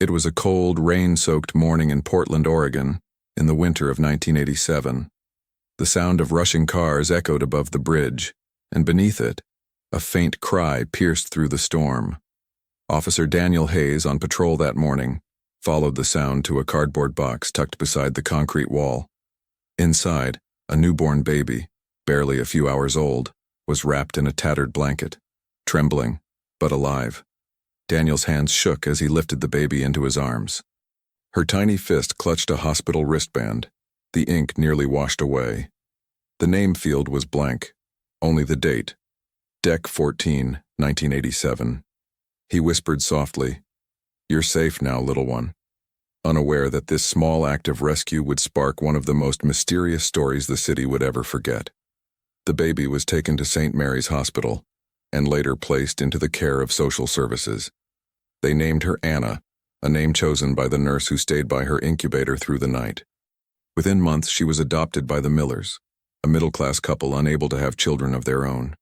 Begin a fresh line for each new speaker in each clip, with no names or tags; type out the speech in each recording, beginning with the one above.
It was a cold, rain-soaked morning in Portland, Oregon, in the winter of 1987. The sound of rushing cars echoed above the bridge, and beneath it, a faint cry pierced through the storm. Officer Daniel Hayes, on patrol that morning, followed the sound to a cardboard box tucked beside the concrete wall. Inside, a newborn baby, barely a few hours old, was wrapped in a tattered blanket, trembling, but alive. Daniel's hands shook as he lifted the baby into his arms. Her tiny fist clutched a hospital wristband, the ink nearly washed away. The name field was blank, only the date, Dec 14, 1987. He whispered softly, "You're safe now, little one," unaware that this small act of rescue would spark one of the most mysterious stories the city would ever forget. The baby was taken to St. Mary's Hospital and later placed into the care of social services. They named her Anna, a name chosen by the nurse who stayed by her incubator through the night. Within months, she was adopted by the Millers, a middle-class couple unable to have children of their own.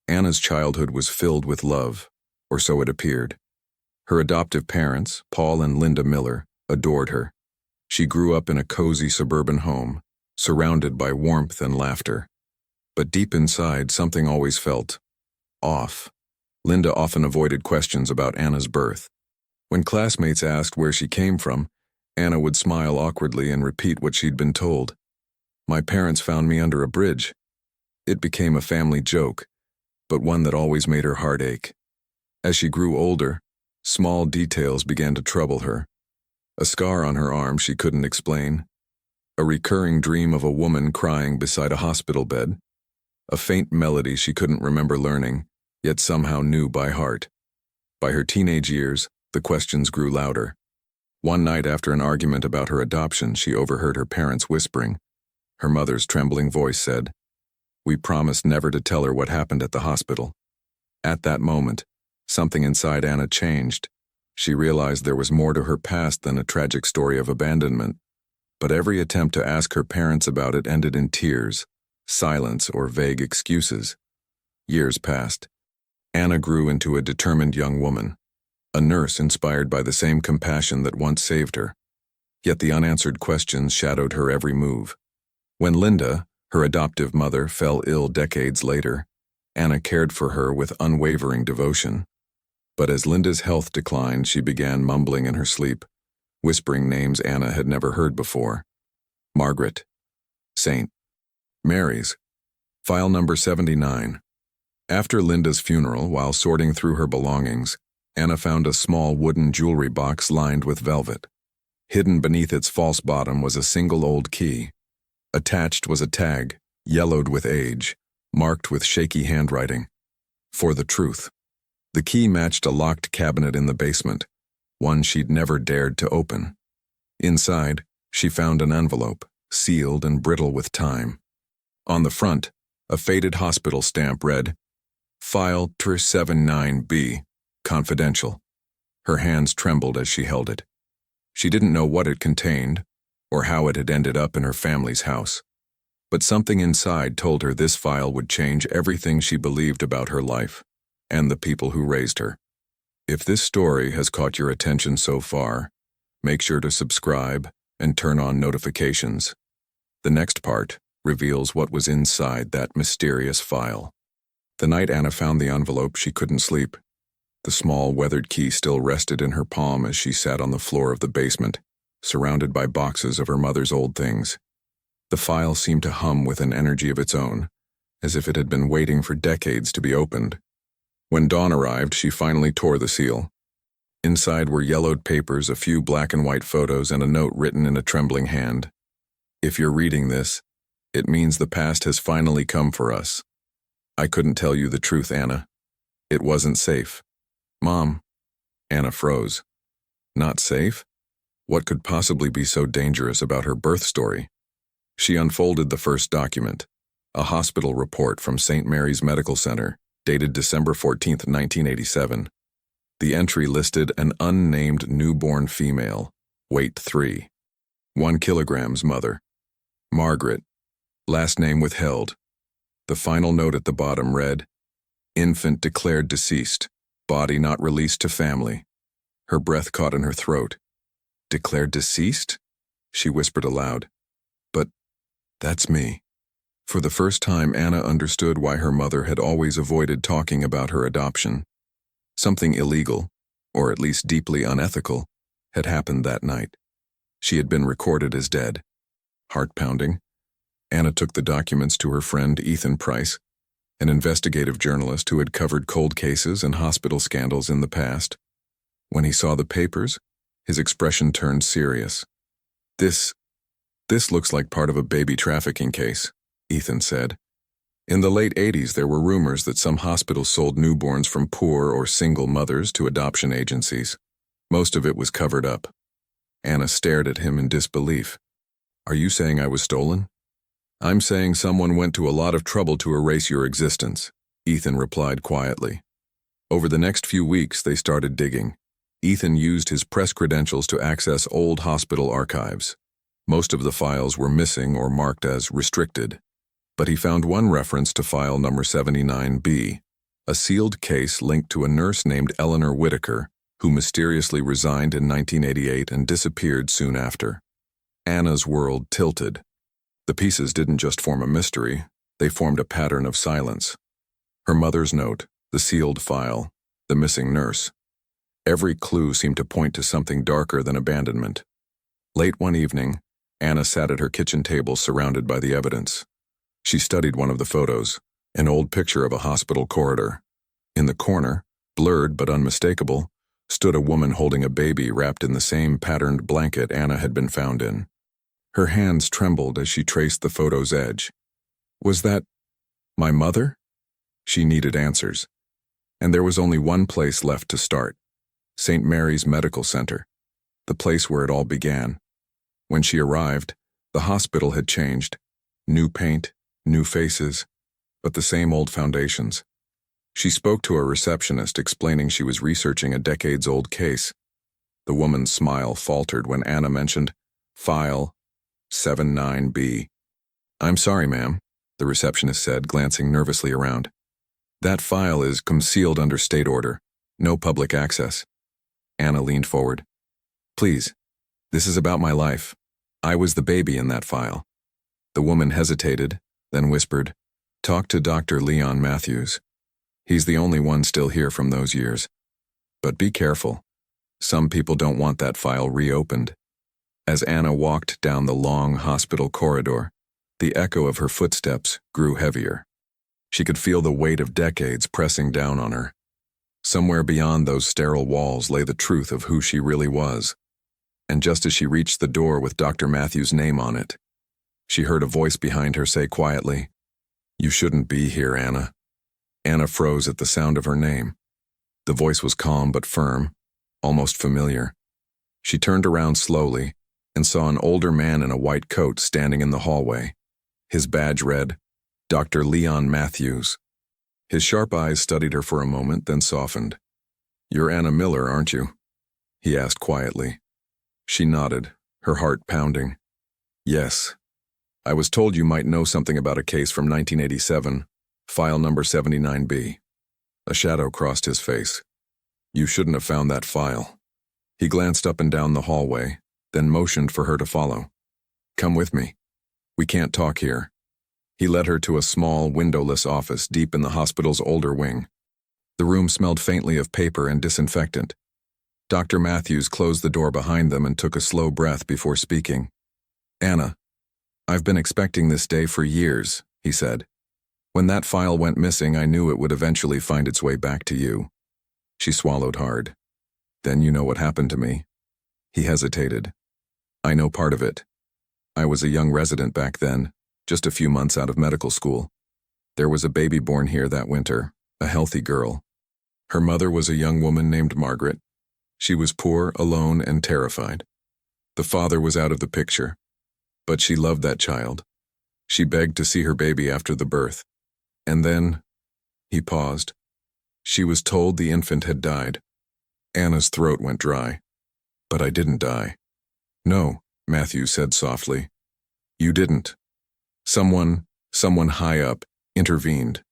Anna's childhood was filled with love, or so it appeared. Her adoptive parents, Paul and Linda Miller, adored her. She grew up in a cozy suburban home, surrounded by warmth and laughter. But deep inside, something always felt off. Linda often avoided questions about Anna's birth. When classmates asked where she came from, Anna would smile awkwardly and repeat what she'd been told. "My parents found me under a bridge." It became a family joke, but one that always made her heart ache. As she grew older, small details began to trouble her. A scar on her arm she couldn't explain. A recurring dream of a woman crying beside a hospital bed. A faint melody she couldn't remember learning, yet somehow knew by heart. By her teenage years, the questions grew louder. One night after an argument about her adoption, she overheard her parents whispering. Her mother's trembling voice said, "We promised never to tell her what happened at the hospital." At that moment, something inside Anna changed. She realized there was more to her past than a tragic story of abandonment. But every attempt to ask her parents about it ended in tears, silence, or vague excuses. Years passed. Anna grew into a determined young woman, a nurse inspired by the same compassion that once saved her. Yet the unanswered questions shadowed her every move. When Linda, her adoptive mother, fell ill decades later, Anna cared for her with unwavering devotion. But as Linda's health declined, she began mumbling in her sleep, whispering names Anna had never heard before. Margaret, St. Mary's, file number 79. After Linda's funeral, while sorting through her belongings, Anna found a small wooden jewelry box lined with velvet. Hidden beneath its false bottom was a single old key. Attached was a tag, yellowed with age, marked with shaky handwriting. For the truth. The key matched a locked cabinet in the basement, one she'd never dared to open. Inside, she found an envelope, sealed and brittle with time. On the front, a faded hospital stamp read, "File 79B, confidential." Her hands trembled as she held it. She didn't know what it contained, or how it had ended up in her family's house. But something inside told her this file would change everything she believed about her life, and the people who raised her. If this story has caught your attention so far, make sure to subscribe and turn on notifications. The next part reveals what was inside that mysterious file. The night Anna found the envelope, she couldn't sleep. The small, weathered key still rested in her palm as she sat on the floor of the basement, surrounded by boxes of her mother's old things. The file seemed to hum with an energy of its own, as if it had been waiting for decades to be opened. When dawn arrived, she finally tore the seal. Inside were yellowed papers, a few black and white photos, and a note written in a trembling hand. "If you're reading this, it means the past has finally come for us. I couldn't tell you the truth, Anna. It wasn't safe." "Mom." Anna froze. Not safe? What could possibly be so dangerous about her birth story? She unfolded the first document, a hospital report from St. Mary's Medical Center, dated December 14, 1987. The entry listed an unnamed newborn female, weight 3, 1 kilograms, mother. Margaret, last name withheld. The final note at the bottom read, "Infant declared deceased, body not released to family." Her breath caught in her throat. Declared deceased? She whispered aloud. But that's me. For the first time, Anna understood why her mother had always avoided talking about her adoption. Something illegal, or at least deeply unethical, had happened that night. She had been recorded as dead. Heart-pounding, Anna took the documents to her friend Ethan Price, an investigative journalist who had covered cold cases and hospital scandals in the past. When he saw the papers, his expression turned serious. This looks like part of a baby trafficking case, Ethan said. In the late 80s, there were rumors that some hospitals sold newborns from poor or single mothers to adoption agencies. Most of it was covered up. Anna stared at him in disbelief. Are you saying I was stolen? I'm saying someone went to a lot of trouble to erase your existence, Ethan replied quietly. Over the next few weeks, they started digging. Ethan used his press credentials to access old hospital archives. Most of the files were missing or marked as restricted, but he found one reference to file number 79B, a sealed case linked to a nurse named Eleanor Whitaker, who mysteriously resigned in 1988 and disappeared soon after. Anna's world tilted. The pieces didn't just form a mystery, they formed a pattern of silence. Her mother's note, the sealed file, the missing nurse. Every clue seemed to point to something darker than abandonment. Late one evening, Anna sat at her kitchen table surrounded by the evidence. She studied one of the photos, an old picture of a hospital corridor. In the corner, blurred but unmistakable, stood a woman holding a baby wrapped in the same patterned blanket Anna had been found in. Her hands trembled as she traced the photo's edge. Was that my mother? She needed answers. And there was only one place left to start. St. Mary's Medical Center, the place where it all began. When she arrived, the hospital had changed. New paint, new faces, but the same old foundations. She spoke to a receptionist explaining she was researching a decades-old case. The woman's smile faltered when Anna mentioned File 79B. I'm sorry, ma'am, the receptionist said, glancing nervously around. That file is concealed under state order. No public access. Anna leaned forward. Please, this is about my life. I was the baby in that file. The woman hesitated, then whispered, Talk to Dr. Leon Matthews. He's the only one still here from those years. But be careful. Some people don't want that file reopened. As Anna walked down the long hospital corridor, the echo of her footsteps grew heavier. She could feel the weight of decades pressing down on her. Somewhere beyond those sterile walls lay the truth of who she really was. And just as she reached the door with Dr. Matthews' name on it, she heard a voice behind her say quietly, You shouldn't be here, Anna. Anna froze at the sound of her name. The voice was calm but firm, almost familiar. She turned around slowly and saw an older man in a white coat standing in the hallway. His badge read, Dr. Leon Matthews. His sharp eyes studied her for a moment, then softened. You're Anna Miller, aren't you? He asked quietly. She nodded, her heart pounding. Yes. I was told you might know something about a case from 1987, file number 79B. A shadow crossed his face. You shouldn't have found that file. He glanced up and down the hallway, then motioned for her to follow. Come with me. We can't talk here. He led her to a small, windowless office deep in the hospital's older wing. The room smelled faintly of paper and disinfectant. Dr. Matthews closed the door behind them and took a slow breath before speaking. Anna, I've been expecting this day for years, he said. When that file went missing, I knew it would eventually find its way back to you. She swallowed hard. Then you know what happened to me. He hesitated. I know part of it. I was a young resident back then, just a few months out of medical school. There was a baby born here that winter, a healthy girl. Her mother was a young woman named Margaret. She was poor, alone, and terrified. The father was out of the picture. But she loved that child. She begged to see her baby after the birth. And then, he paused. She was told the infant had died. Anna's throat went dry. But I didn't die. No, Matthew said softly. You didn't. Someone high up, intervened.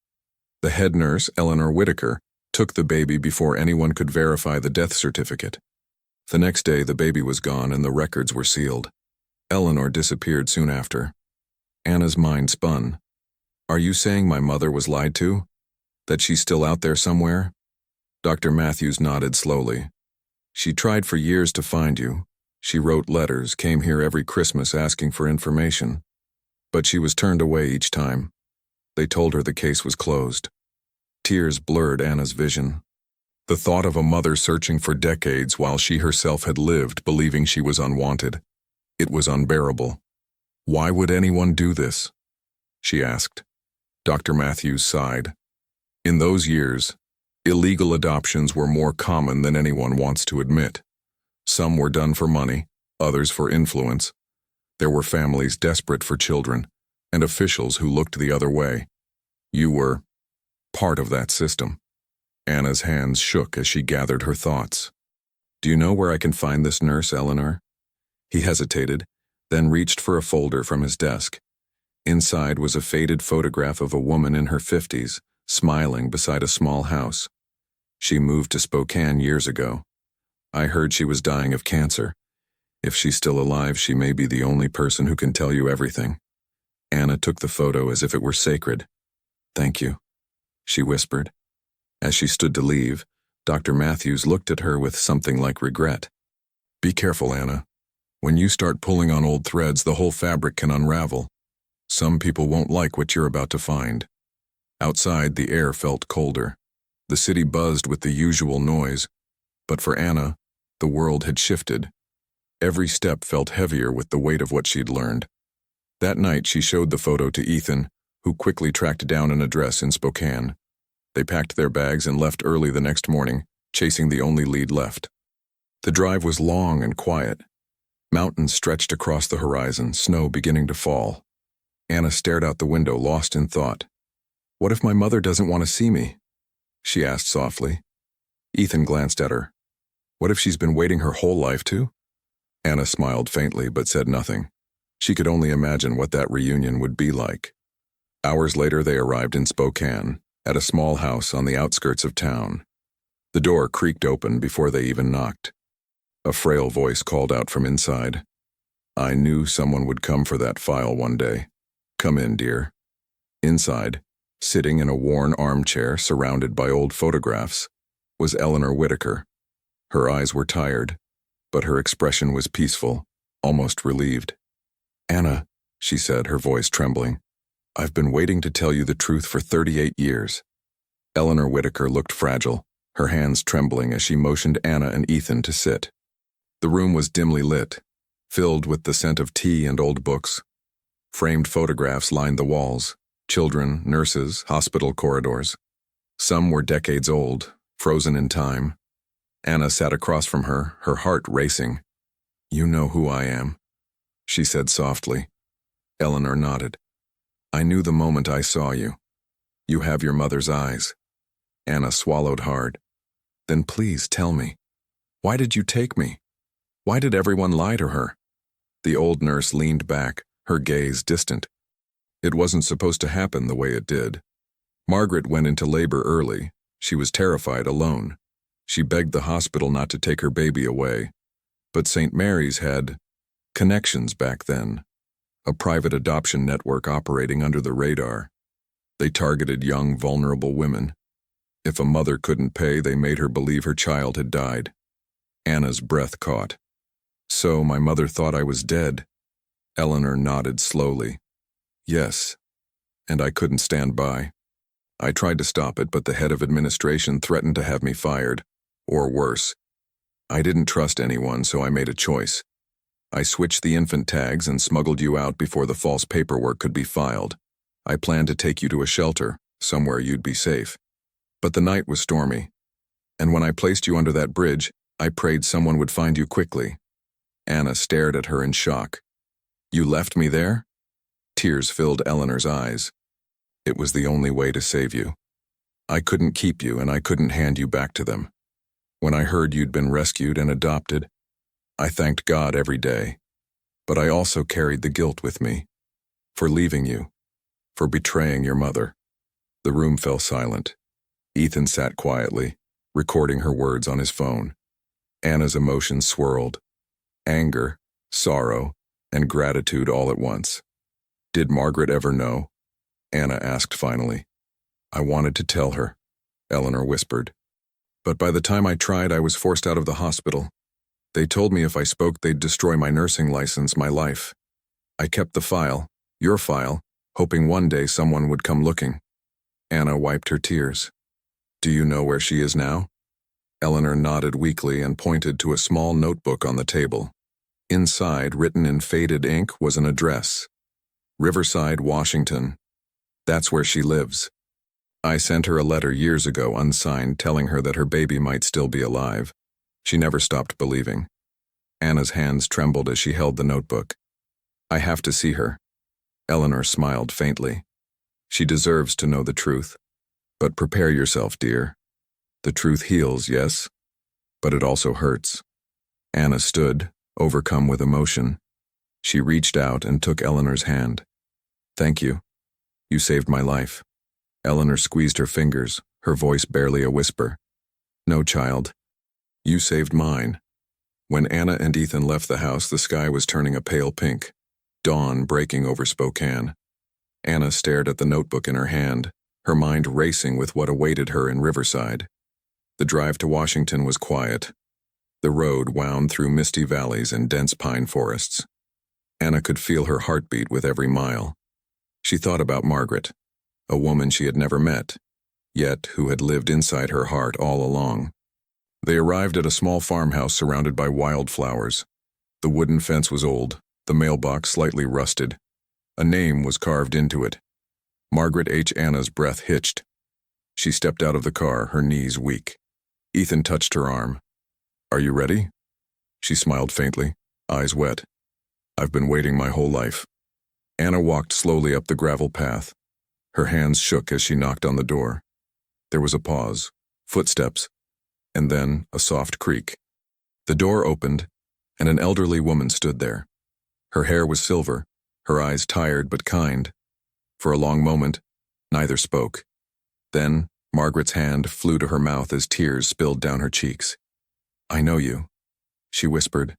The head nurse, Eleanor Whitaker, took the baby before anyone could verify the death certificate. The next day, the baby was gone and the records were sealed. Eleanor disappeared soon after. Anna's mind spun. Are you saying my mother was lied to? That she's still out there somewhere? Dr. Matthews nodded slowly. She tried for years to find you. She wrote letters, came here every Christmas asking for information. But she was turned away each time. They told her the case was closed. Tears blurred Anna's vision. The thought of a mother searching for decades while she herself had lived believing she was unwanted. It was unbearable. Why would anyone do this? She asked. Dr. Matthews sighed. In those years, illegal adoptions were more common than anyone wants to admit. Some were done for money, others for influence. There were families desperate for children, and officials who looked the other way. You were part of that system. Anna's hands shook as she gathered her thoughts. Do you know where I can find this nurse, Eleanor? He hesitated, then reached for a folder from his desk. Inside was a faded photograph of a woman in her 50s, smiling beside a small house. She moved to Spokane years ago. I heard she was dying of cancer. If she's still alive, she may be the only person who can tell you everything. Anna took the photo as if it were sacred. Thank you, she whispered. As she stood to leave, Dr. Matthews looked at her with something like regret. Be careful, Anna. When you start pulling on old threads, the whole fabric can unravel. Some people won't like what you're about to find. Outside, the air felt colder. The city buzzed with the usual noise. But for Anna, the world had shifted. Every step felt heavier with the weight of what she'd learned. That night, she showed the photo to Ethan, who quickly tracked down an address in Spokane. They packed their bags and left early the next morning, chasing the only lead left. The drive was long and quiet. Mountains stretched across the horizon, snow beginning to fall. Anna stared out the window, lost in thought. What if my mother doesn't want to see me? She asked softly. Ethan glanced at her. What if she's been waiting her whole life to? Anna smiled faintly but said nothing. She could only imagine what that reunion would be like. Hours later, they arrived in Spokane, at a small house on the outskirts of town. The door creaked open before they even knocked. A frail voice called out from inside. I knew someone would come for that file one day. Come in, dear. Inside, sitting in a worn armchair surrounded by old photographs, was Eleanor Whitaker. Her eyes were tired, but her expression was peaceful, almost relieved. Anna, she said, her voice trembling, I've been waiting to tell you the truth for 38 years. Eleanor Whitaker looked fragile, her hands trembling as she motioned Anna and Ethan to sit. The room was dimly lit, filled with the scent of tea and old books. Framed photographs lined the walls, children, nurses, hospital corridors. Some were decades old, frozen in time. Anna sat across from her, her heart racing. You know who I am, she said softly. Eleanor nodded. I knew the moment I saw you. You have your mother's eyes. Anna swallowed hard. Then please tell me, why did you take me? Why did everyone lie to her? The old nurse leaned back, her gaze distant. It wasn't supposed to happen the way it did. Margaret went into labor early. She was terrified, alone. She begged the hospital not to take her baby away. But St. Mary's had connections back then, a private adoption network operating under the radar. They targeted young, vulnerable women. If a mother couldn't pay, they made her believe her child had died. Anna's breath caught. So my mother thought I was dead. Eleanor nodded slowly. Yes, and I couldn't stand by. I tried to stop it, but the head of administration threatened to have me fired, or worse. I didn't trust anyone, so I made a choice. I switched the infant tags and smuggled you out before the false paperwork could be filed. I planned to take you to a shelter, somewhere you'd be safe. But the night was stormy, and when I placed you under that bridge, I prayed someone would find you quickly. Anna stared at her in shock. You left me there? Tears filled Eleanor's eyes. It was the only way to save you. I couldn't keep you, and I couldn't hand you back to them. When I heard you'd been rescued and adopted, I thanked God every day. But I also carried the guilt with me. For leaving you. For betraying your mother. The room fell silent. Ethan sat quietly, recording her words on his phone. Anna's emotions swirled. Anger, sorrow, and gratitude all at once. Did Margaret ever know? Anna asked finally. I wanted to tell her, Eleanor whispered. But by the time I tried, I was forced out of the hospital. They told me if I spoke, they'd destroy my nursing license, my life. I kept the file, your file, hoping one day someone would come looking. Anna wiped her tears. Do you know where she is now? Eleanor nodded weakly and pointed to a small notebook on the table. Inside, written in faded ink, was an address. Riverside, Washington. That's where she lives. I sent her a letter years ago, unsigned, telling her that her baby might still be alive. She never stopped believing. Anna's hands trembled as she held the notebook. I have to see her. Eleanor smiled faintly. She deserves to know the truth. But prepare yourself, dear. The truth heals, yes, but it also hurts. Anna stood, overcome with emotion. She reached out and took Eleanor's hand. Thank you. You saved my life. Eleanor squeezed her fingers, her voice barely a whisper. No, child. You saved mine. When Anna and Ethan left the house, the sky was turning a pale pink, dawn breaking over Spokane. Anna stared at the notebook in her hand, her mind racing with what awaited her in Riverside. The drive to Washington was quiet. The road wound through misty valleys and dense pine forests. Anna could feel her heartbeat with every mile. She thought about Margaret, a woman she had never met, yet who had lived inside her heart all along. They arrived at a small farmhouse surrounded by wildflowers. The wooden fence was old, the mailbox slightly rusted. A name was carved into it. Margaret H. Anna's breath hitched. She stepped out of the car, her knees weak. Ethan touched her arm. Are you ready? She smiled faintly, eyes wet. I've been waiting my whole life. Anna walked slowly up the gravel path. Her hands shook as she knocked on the door. There was a pause, footsteps, and then a soft creak. The door opened, and an elderly woman stood there. Her hair was silver, her eyes tired but kind. For a long moment, neither spoke. Then, Margaret's hand flew to her mouth as tears spilled down her cheeks. I know you, she whispered.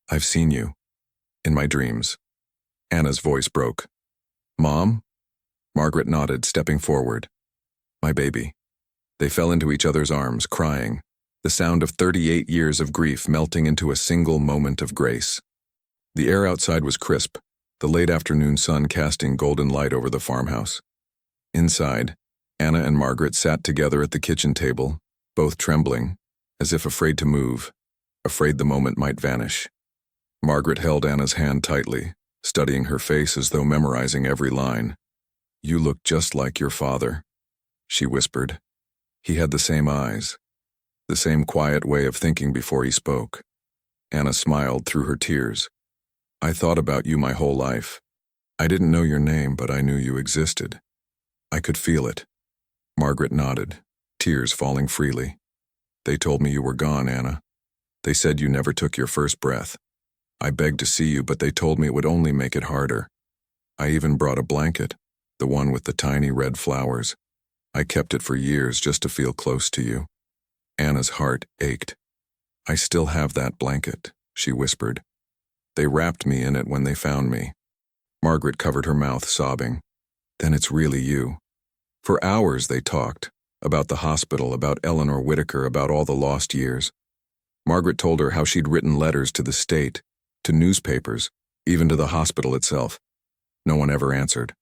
I've seen you. In my dreams. Anna's voice broke. Mom? Margaret nodded, stepping forward. My baby. They fell into each other's arms, crying, the sound of 38 years of grief melting into a single moment of grace. The air outside was crisp, the late afternoon sun casting golden light over the farmhouse. Inside, Anna and Margaret sat together at the kitchen table, both trembling, as if afraid to move, afraid the moment might vanish. Margaret held Anna's hand tightly, studying her face as though memorizing every line. You look just like your father, she whispered. He had the same eyes, the same quiet way of thinking before he spoke. Anna smiled through her tears. I thought about you my whole life. I didn't know your name, but I knew you existed. I could feel it. Margaret nodded, tears falling freely. They told me you were gone, Anna. They said you never took your first breath. I begged to see you, but they told me it would only make it harder. I even brought a blanket, the one with the tiny red flowers. I kept it for years just to feel close to you. Anna's heart ached. I still have that blanket, she whispered. They wrapped me in it when they found me. Margaret covered her mouth, sobbing. Then it's really you. For hours they talked, about the hospital, about Eleanor Whitaker, about all the lost years. Margaret told her how she'd written letters to the state, to newspapers, even to the hospital itself. No one ever answered.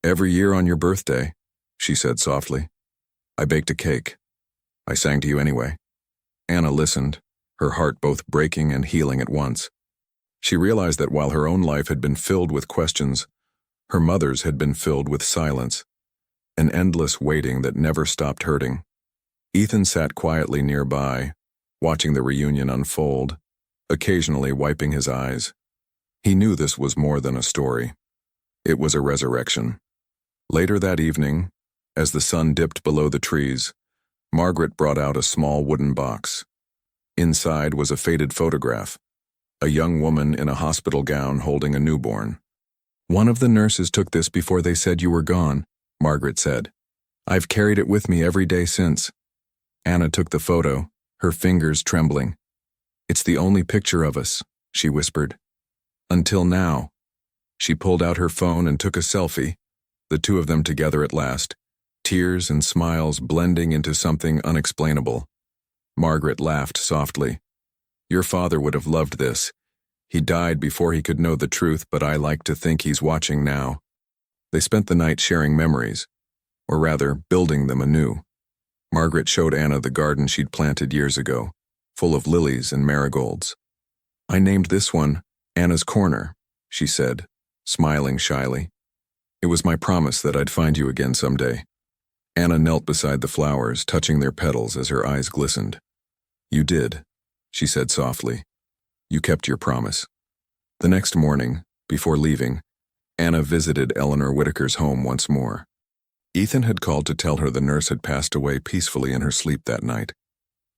Every year on your birthday, she said softly, I baked a cake. I sang to you anyway. Anna listened, her heart both breaking and healing at once. She realized that while her own life had been filled with questions, her mother's had been filled with silence, an endless waiting that never stopped hurting. Ethan sat quietly nearby, watching the reunion unfold, occasionally wiping his eyes. He knew this was more than a story. It was a resurrection. Later that evening, as the sun dipped below the trees, Margaret brought out a small wooden box. Inside was a faded photograph, a young woman in a hospital gown holding a newborn. One of the nurses took this before they said you were gone, Margaret said. I've carried it with me every day since. Anna took the photo, her fingers trembling. It's the only picture of us, she whispered. Until now. She pulled out her phone and took a selfie, the two of them together at last, tears and smiles blending into something unexplainable. Margaret laughed softly. Your father would have loved this. He died before he could know the truth, but I like to think he's watching now. They spent the night sharing memories, or rather, building them anew. Margaret showed Anna the garden she'd planted years ago, full of lilies and marigolds. I named this one Anna's Corner, she said, smiling shyly. It was my promise that I'd find you again someday. Anna knelt beside the flowers, touching their petals as her eyes glistened. You did, she said softly. You kept your promise. The next morning, before leaving, Anna visited Eleanor Whitaker's home once more. Ethan had called to tell her the nurse had passed away peacefully in her sleep that night.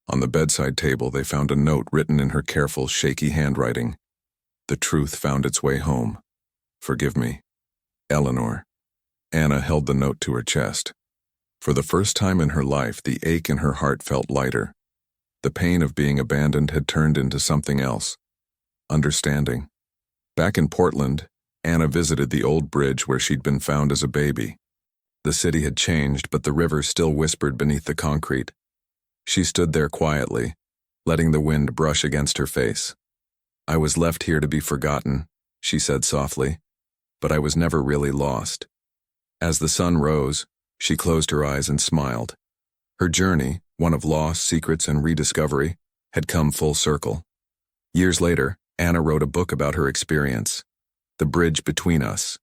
On the bedside table, they found a note written in her careful, shaky handwriting. The truth found its way home. Forgive me. Eleanor. Anna held the note to her chest. For the first time in her life, the ache in her heart felt lighter. The pain of being abandoned had turned into something else. Understanding. Back in Portland, Anna visited the old bridge where she'd been found as a baby. The city had changed, but the river still whispered beneath the concrete. She stood there quietly, letting the wind brush against her face. I was left here to be forgotten, she said softly, but I was never really lost. As the sun rose, she closed her eyes and smiled. Her journey, one of loss, secrets, and rediscovery, had come full circle. Years later, Anna wrote a book about her experience, The Bridge Between Us.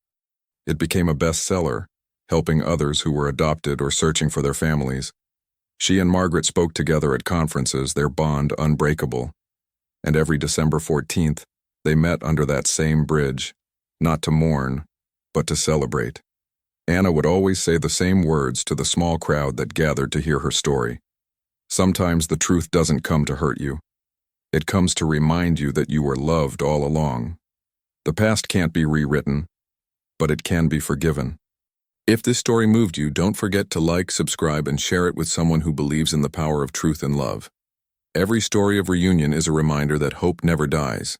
It became a bestseller, helping others who were adopted or searching for their families. She and Margaret spoke together at conferences, their bond unbreakable. And every December 14th, they met under that same bridge, not to mourn, but to celebrate. Anna would always say the same words to the small crowd that gathered to hear her story. Sometimes the truth doesn't come to hurt you. It comes to remind you that you were loved all along. The past can't be rewritten, but it can be forgiven. If this story moved you, don't forget to like, subscribe, and share it with someone who believes in the power of truth and love. Every story of reunion is a reminder that hope never dies.